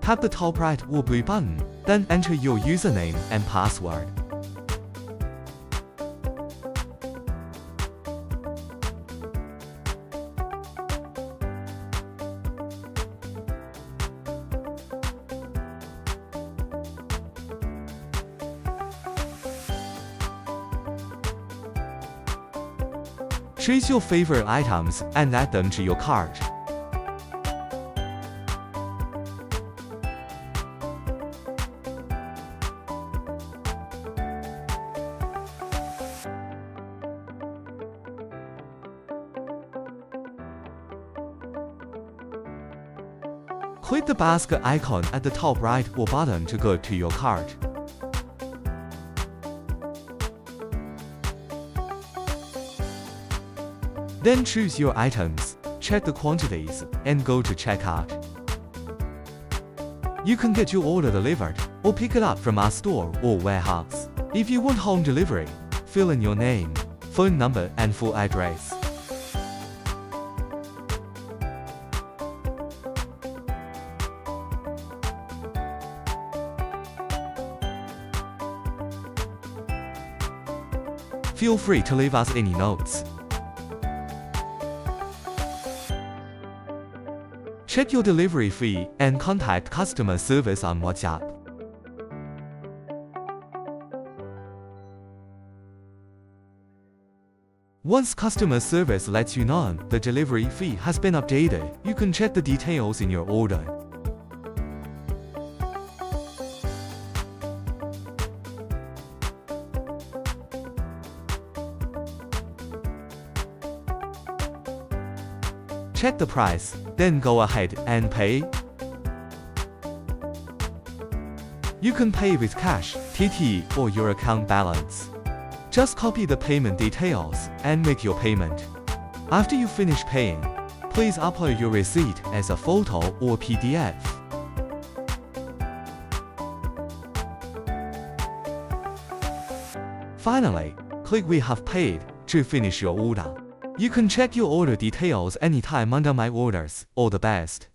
Tap the top right or blue button, then enter your username and password. Choose your favorite items and add them to your cart. Click the basket icon at the top right or bottom to go to your cart. Then choose your items, check the quantities, and go to checkout. You can get your order delivered, or pick it up from our store or warehouse. If you want home delivery, fill in your name, phone number, and full address. Feel free to leave us any notes. Check your delivery fee and contact customer service on WhatsApp. Once customer service lets you know the delivery fee has been updated, you can check the details in your order. Check the price, then go ahead and pay. You can pay with cash, TT, or your account balance. Just copy the payment details and make your payment. After you finish paying, please upload your receipt as a photo or PDF. Finally, click We have paid to finish your order. You can check your order details anytime under My Orders. All the best.